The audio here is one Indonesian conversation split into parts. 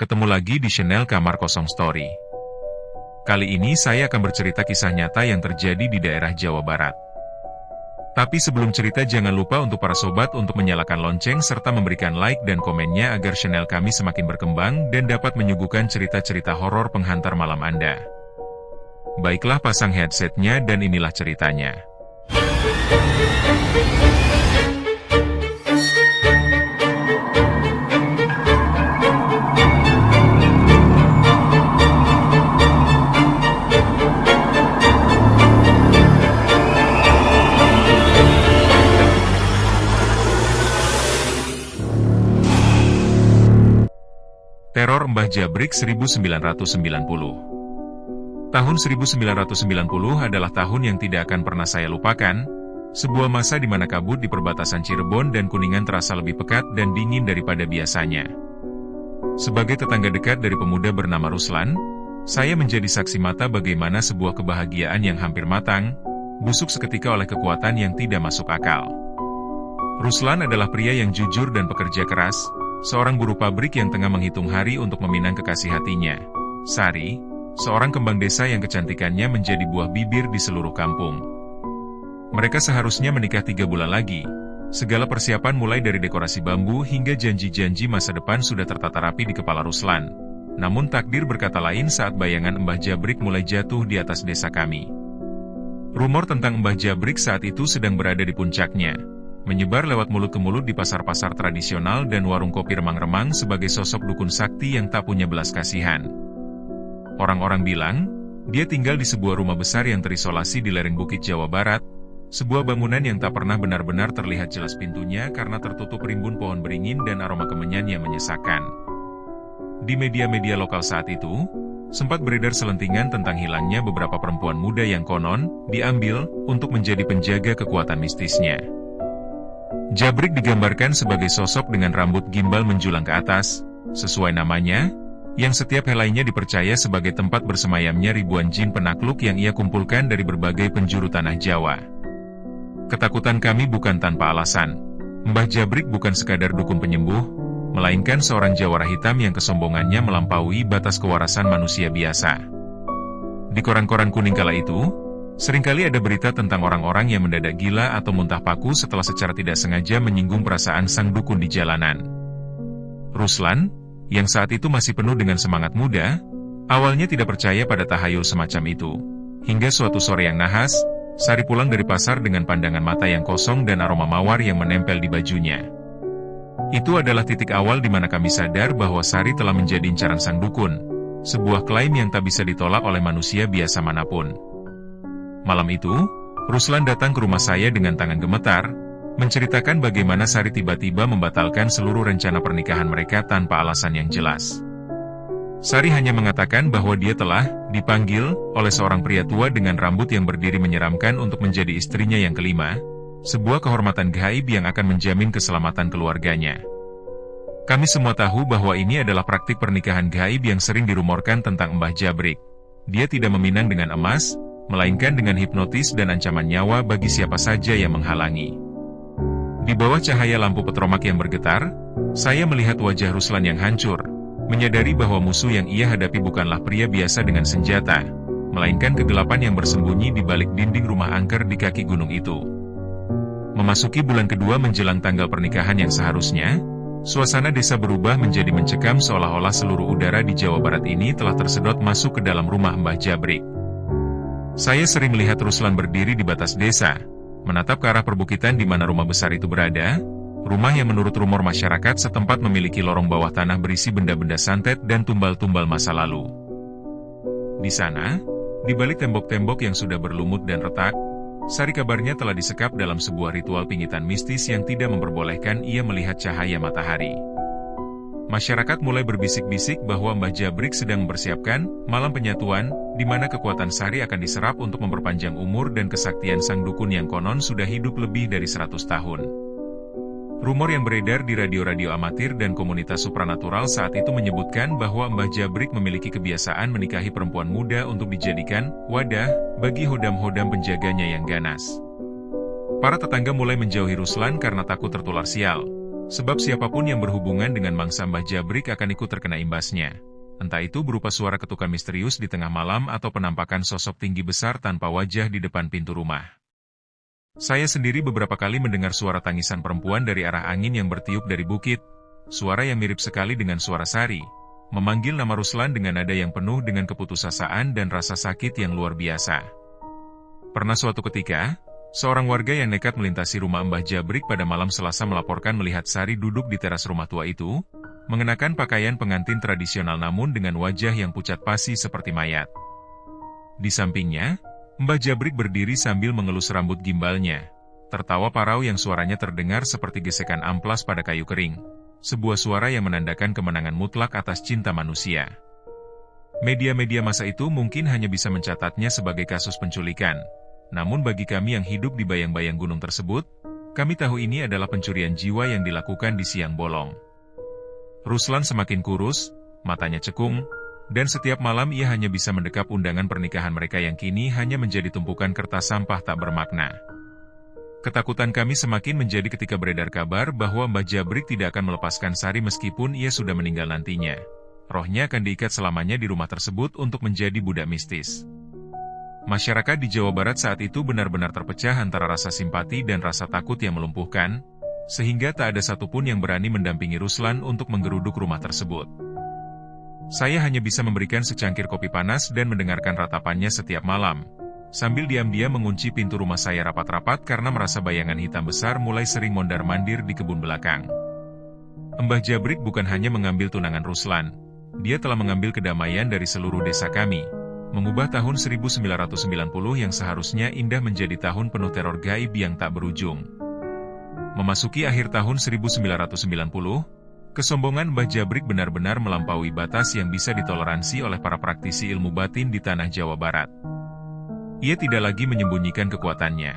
Ketemu lagi di channel Kamar Kosong Story. Kali ini saya akan bercerita kisah nyata yang terjadi di daerah Jawa Barat. Tapi sebelum cerita jangan lupa untuk para sobat untuk menyalakan lonceng serta memberikan like dan komennya agar channel kami semakin berkembang dan dapat menyuguhkan cerita-cerita horor penghantar malam Anda. Baiklah, pasang headsetnya dan inilah ceritanya. Teror Mbah Jabrik 1990. Tahun 1990 adalah tahun yang tidak akan pernah saya lupakan, sebuah masa di mana kabut di perbatasan Cirebon dan Kuningan terasa lebih pekat dan dingin daripada biasanya. Sebagai tetangga dekat dari pemuda bernama Ruslan, saya menjadi saksi mata bagaimana sebuah kebahagiaan yang hampir matang, busuk seketika oleh kekuatan yang tidak masuk akal. Ruslan adalah pria yang jujur dan pekerja keras, seorang buruh pabrik yang tengah menghitung hari untuk meminang kekasih hatinya, Sari, seorang kembang desa yang kecantikannya menjadi buah bibir di seluruh kampung. Mereka seharusnya menikah 3 bulan lagi. Segala persiapan mulai dari dekorasi bambu hingga janji-janji masa depan sudah tertata rapi di kepala Ruslan. Namun takdir berkata lain saat bayangan Mbah Jabrik mulai jatuh di atas desa kami. Rumor tentang Mbah Jabrik saat itu sedang berada di puncaknya, menyebar lewat mulut ke mulut di pasar-pasar tradisional dan warung kopi remang-remang sebagai sosok dukun sakti yang tak punya belas kasihan. Orang-orang bilang, dia tinggal di sebuah rumah besar yang terisolasi di lereng Bukit Jawa Barat, sebuah bangunan yang tak pernah benar-benar terlihat jelas pintunya karena tertutup rimbun pohon beringin dan aroma kemenyan yang menyesakan. Di media-media lokal saat itu, sempat beredar selentingan tentang hilangnya beberapa perempuan muda yang konon diambil untuk menjadi penjaga kekuatan mistisnya. Jabrik digambarkan sebagai sosok dengan rambut gimbal menjulang ke atas, sesuai namanya, yang setiap helainya dipercaya sebagai tempat bersemayamnya ribuan jin penakluk yang ia kumpulkan dari berbagai penjuru tanah Jawa. Ketakutan kami bukan tanpa alasan. Mbah Jabrik bukan sekadar dukun penyembuh, melainkan seorang jawara hitam yang kesombongannya melampaui batas kewarasan manusia biasa. Di koran-koran kuning kala itu, seringkali ada berita tentang orang-orang yang mendadak gila atau muntah paku setelah secara tidak sengaja menyinggung perasaan sang dukun di jalanan. Ruslan, yang saat itu masih penuh dengan semangat muda, awalnya tidak percaya pada tahayul semacam itu. Hingga suatu sore yang nahas, Sari pulang dari pasar dengan pandangan mata yang kosong dan aroma mawar yang menempel di bajunya. Itu adalah titik awal di mana kami sadar bahwa Sari telah menjadi incaran sang dukun, sebuah klaim yang tak bisa ditolak oleh manusia biasa manapun. Malam itu, Ruslan datang ke rumah saya dengan tangan gemetar, menceritakan bagaimana Sari tiba-tiba membatalkan seluruh rencana pernikahan mereka tanpa alasan yang jelas. Sari hanya mengatakan bahwa dia telah dipanggil oleh seorang pria tua dengan rambut yang berdiri menyeramkan untuk menjadi istrinya yang kelima, sebuah kehormatan gaib yang akan menjamin keselamatan keluarganya. Kami semua tahu bahwa ini adalah praktik pernikahan gaib yang sering dirumorkan tentang Mbah Jabrik. Dia tidak meminang dengan emas, melainkan dengan hipnotis dan ancaman nyawa bagi siapa saja yang menghalangi. Di bawah cahaya lampu petromak yang bergetar, saya melihat wajah Ruslan yang hancur, menyadari bahwa musuh yang ia hadapi bukanlah pria biasa dengan senjata, melainkan kegelapan yang bersembunyi di balik dinding rumah angker di kaki gunung itu. Memasuki bulan kedua menjelang tanggal pernikahan yang seharusnya, suasana desa berubah menjadi mencekam seolah-olah seluruh udara di Jawa Barat ini telah tersedot masuk ke dalam rumah Mbah Jabrik. Saya sering melihat Ruslan berdiri di batas desa, menatap ke arah perbukitan di mana rumah besar itu berada, rumah yang menurut rumor masyarakat setempat memiliki lorong bawah tanah berisi benda-benda santet dan tumbal-tumbal masa lalu. Di sana, di balik tembok-tembok yang sudah berlumut dan retak, Sari kabarnya telah disekap dalam sebuah ritual pingitan mistis yang tidak memperbolehkan ia melihat cahaya matahari. Masyarakat mulai berbisik-bisik bahwa Mbah Jabrik sedang mempersiapkan malam penyatuan, di mana kekuatan Sari akan diserap untuk memperpanjang umur dan kesaktian sang dukun yang konon sudah hidup lebih dari 100 tahun. Rumor yang beredar di radio-radio amatir dan komunitas supranatural saat itu menyebutkan bahwa Mbah Jabrik memiliki kebiasaan menikahi perempuan muda untuk dijadikan wadah bagi hodam-hodam penjaganya yang ganas. Para tetangga mulai menjauhi Ruslan karena takut tertular sial. Sebab siapapun yang berhubungan dengan mangsa Mbah Jabrik akan ikut terkena imbasnya. Entah itu berupa suara ketukan misterius di tengah malam atau penampakan sosok tinggi besar tanpa wajah di depan pintu rumah. Saya sendiri beberapa kali mendengar suara tangisan perempuan dari arah angin yang bertiup dari bukit, suara yang mirip sekali dengan suara Sari, memanggil nama Ruslan dengan nada yang penuh dengan keputusasaan dan rasa sakit yang luar biasa. Pernah suatu ketika, seorang warga yang nekat melintasi rumah Mbah Jabrik pada malam Selasa melaporkan melihat Sari duduk di teras rumah tua itu, mengenakan pakaian pengantin tradisional namun dengan wajah yang pucat pasi seperti mayat. Di sampingnya, Mbah Jabrik berdiri sambil mengelus rambut gimbalnya, tertawa parau yang suaranya terdengar seperti gesekan amplas pada kayu kering, sebuah suara yang menandakan kemenangan mutlak atas cinta manusia. Media-media masa itu mungkin hanya bisa mencatatnya sebagai kasus penculikan, namun bagi kami yang hidup di bayang-bayang gunung tersebut, kami tahu ini adalah pencurian jiwa yang dilakukan di siang bolong. Ruslan semakin kurus, matanya cekung, dan setiap malam ia hanya bisa mendekap undangan pernikahan mereka yang kini hanya menjadi tumpukan kertas sampah tak bermakna. Ketakutan kami semakin menjadi ketika beredar kabar bahwa Mbah Jabrik tidak akan melepaskan Sari meskipun ia sudah meninggal nantinya. Rohnya akan diikat selamanya di rumah tersebut untuk menjadi budak mistis. Masyarakat di Jawa Barat saat itu benar-benar terpecah antara rasa simpati dan rasa takut yang melumpuhkan, sehingga tak ada satupun yang berani mendampingi Ruslan untuk menggeruduk rumah tersebut. Saya hanya bisa memberikan secangkir kopi panas dan mendengarkan ratapannya setiap malam, sambil diam-diam mengunci pintu rumah saya rapat-rapat karena merasa bayangan hitam besar mulai sering mondar-mandir di kebun belakang. Mbah Jabrik bukan hanya mengambil tunangan Ruslan, dia telah mengambil kedamaian dari seluruh desa kami, mengubah tahun 1990 yang seharusnya indah menjadi tahun penuh teror gaib yang tak berujung. Memasuki akhir tahun 1990, kesombongan Mbah Jabrik benar-benar melampaui batas yang bisa ditoleransi oleh para praktisi ilmu batin di tanah Jawa Barat. Ia tidak lagi menyembunyikan kekuatannya.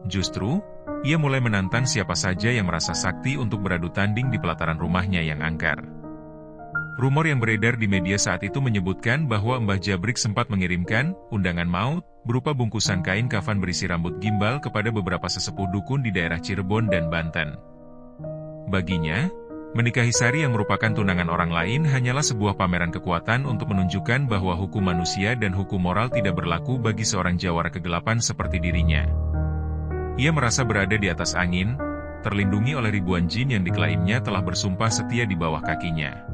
Justru, ia mulai menantang siapa saja yang merasa sakti untuk beradu tanding di pelataran rumahnya yang angker. Rumor yang beredar di media saat itu menyebutkan bahwa Mbah Jabrik sempat mengirimkan undangan maut berupa bungkusan kain kafan berisi rambut gimbal kepada beberapa sesepuh dukun di daerah Cirebon dan Banten. Baginya, menikahi Sari yang merupakan tunangan orang lain hanyalah sebuah pameran kekuatan untuk menunjukkan bahwa hukum manusia dan hukum moral tidak berlaku bagi seorang jawara kegelapan seperti dirinya. Ia merasa berada di atas angin, terlindungi oleh ribuan jin yang diklaimnya telah bersumpah setia di bawah kakinya.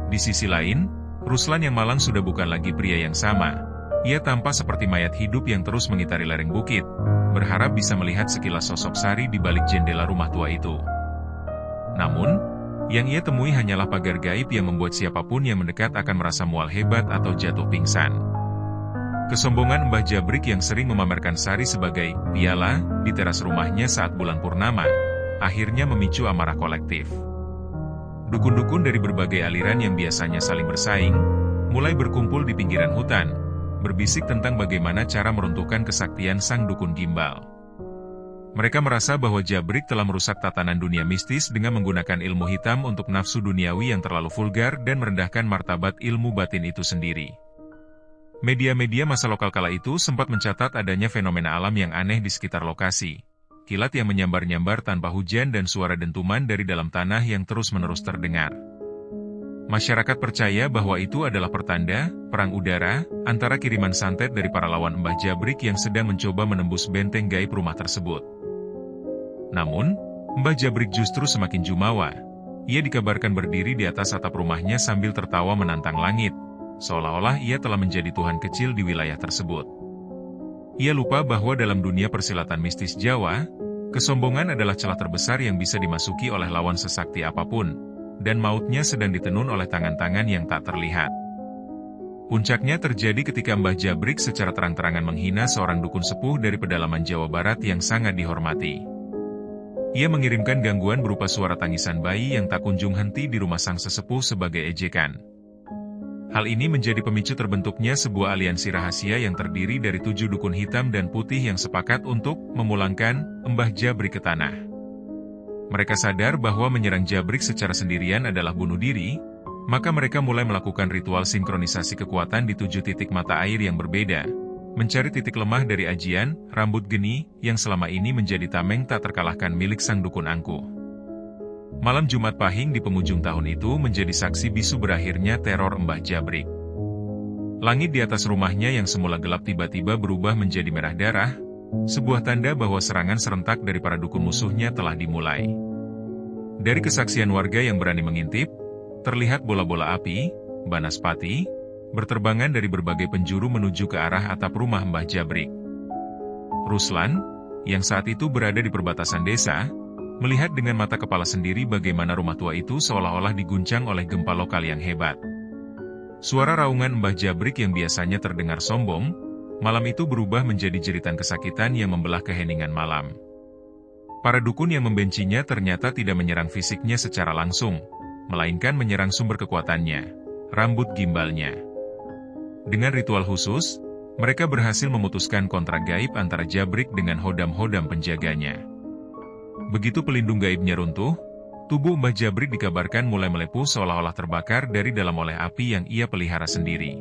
Di sisi lain, Ruslan yang malang sudah bukan lagi pria yang sama. Ia tampak seperti mayat hidup yang terus mengitari lereng bukit, berharap bisa melihat sekilas sosok Sari di balik jendela rumah tua itu. Namun, yang ia temui hanyalah pagar gaib yang membuat siapapun yang mendekat akan merasa mual hebat atau jatuh pingsan. Kesombongan Mbah Jabrik yang sering memamerkan Sari sebagai piala di teras rumahnya saat bulan purnama, akhirnya memicu amarah kolektif. Dukun-dukun dari berbagai aliran yang biasanya saling bersaing, mulai berkumpul di pinggiran hutan, berbisik tentang bagaimana cara meruntuhkan kesaktian sang dukun gimbal. Mereka merasa bahwa Jabrik telah merusak tatanan dunia mistis dengan menggunakan ilmu hitam untuk nafsu duniawi yang terlalu vulgar dan merendahkan martabat ilmu batin itu sendiri. Media-media masa lokal kala itu sempat mencatat adanya fenomena alam yang aneh di sekitar lokasi. Kilat yang menyambar-nyambar tanpa hujan dan suara dentuman dari dalam tanah yang terus-menerus terdengar. Masyarakat percaya bahwa itu adalah pertanda perang udara antara kiriman santet dari para lawan Mbah Jabrik yang sedang mencoba menembus benteng gaib rumah tersebut. Namun, Mbah Jabrik justru semakin jumawa. Ia dikabarkan berdiri di atas atap rumahnya sambil tertawa menantang langit, seolah-olah ia telah menjadi Tuhan kecil di wilayah tersebut. Ia lupa bahwa dalam dunia persilatan mistis Jawa, kesombongan adalah celah terbesar yang bisa dimasuki oleh lawan sesakti apapun, dan mautnya sedang ditenun oleh tangan-tangan yang tak terlihat. Puncaknya terjadi ketika Mbah Jabrik secara terang-terangan menghina seorang dukun sepuh dari pedalaman Jawa Barat yang sangat dihormati. Ia mengirimkan gangguan berupa suara tangisan bayi yang tak kunjung henti di rumah sang sesepuh sebagai ejekan. Hal ini menjadi pemicu terbentuknya sebuah aliansi rahasia yang terdiri dari 7 dukun hitam dan putih yang sepakat untuk memulangkan Mbah Jabrik ke tanah. Mereka sadar bahwa menyerang Jabrik secara sendirian adalah bunuh diri, maka mereka mulai melakukan ritual sinkronisasi kekuatan di 7 titik mata air yang berbeda, mencari titik lemah dari ajian, rambut geni, yang selama ini menjadi tameng tak terkalahkan milik sang dukun angkuh. Malam Jumat Pahing di penghujung tahun itu menjadi saksi bisu berakhirnya teror Mbah Jabrik. Langit di atas rumahnya yang semula gelap tiba-tiba berubah menjadi merah darah, sebuah tanda bahwa serangan serentak dari para dukun musuhnya telah dimulai. Dari kesaksian warga yang berani mengintip, terlihat bola-bola api, banaspati, berterbangan dari berbagai penjuru menuju ke arah atap rumah Mbah Jabrik. Ruslan, yang saat itu berada di perbatasan desa, melihat dengan mata kepala sendiri bagaimana rumah tua itu seolah-olah diguncang oleh gempa lokal yang hebat. Suara raungan Mbah Jabrik yang biasanya terdengar sombong, malam itu berubah menjadi jeritan kesakitan yang membelah keheningan malam. Para dukun yang membencinya ternyata tidak menyerang fisiknya secara langsung, melainkan menyerang sumber kekuatannya, rambut gimbalnya. Dengan ritual khusus, mereka berhasil memutuskan kontrak gaib antara Jabrik dengan hodam-hodam penjaganya. Begitu pelindung gaibnya runtuh, tubuh Mbah Jabrik dikabarkan mulai melepuh seolah-olah terbakar dari dalam oleh api yang ia pelihara sendiri.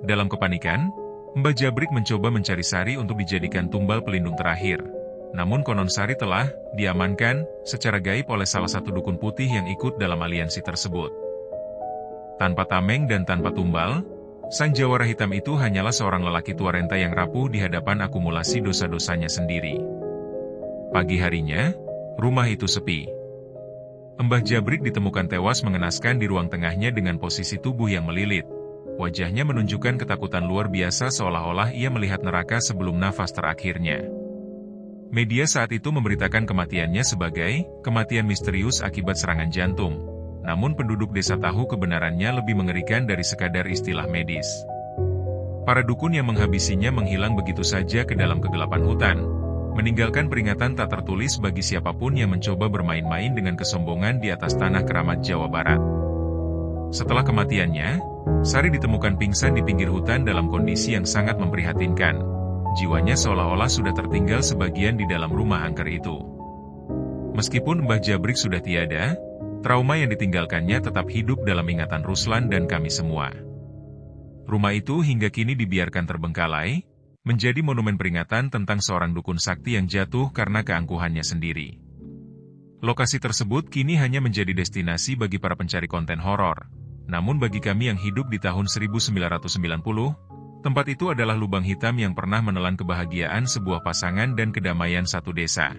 Dalam kepanikan, Mbah Jabrik mencoba mencari sari untuk dijadikan tumbal pelindung terakhir. Namun konon sari telah diamankan secara gaib oleh salah satu dukun putih yang ikut dalam aliansi tersebut. Tanpa tameng dan tanpa tumbal, sang jawara hitam itu hanyalah seorang lelaki tua renta yang rapuh di hadapan akumulasi dosa-dosanya sendiri. Pagi harinya, rumah itu sepi. Mbah Jabrik ditemukan tewas mengenaskan di ruang tengahnya dengan posisi tubuh yang melilit. Wajahnya menunjukkan ketakutan luar biasa seolah-olah ia melihat neraka sebelum nafas terakhirnya. Media saat itu memberitakan kematiannya sebagai kematian misterius akibat serangan jantung. Namun penduduk desa tahu kebenarannya lebih mengerikan dari sekadar istilah medis. Para dukun yang menghabisinya menghilang begitu saja ke dalam kegelapan hutan, meninggalkan peringatan tak tertulis bagi siapapun yang mencoba bermain-main dengan kesombongan di atas tanah keramat Jawa Barat. Setelah kematiannya, Sari ditemukan pingsan di pinggir hutan dalam kondisi yang sangat memprihatinkan. Jiwanya seolah-olah sudah tertinggal sebagian di dalam rumah angker itu. Meskipun Mbah Jabrik sudah tiada, trauma yang ditinggalkannya tetap hidup dalam ingatan Ruslan dan kami semua. Rumah itu hingga kini dibiarkan terbengkalai, menjadi monumen peringatan tentang seorang dukun sakti yang jatuh karena keangkuhannya sendiri. Lokasi tersebut kini hanya menjadi destinasi bagi para pencari konten horor. Namun bagi kami yang hidup di tahun 1990, tempat itu adalah lubang hitam yang pernah menelan kebahagiaan sebuah pasangan dan kedamaian satu desa.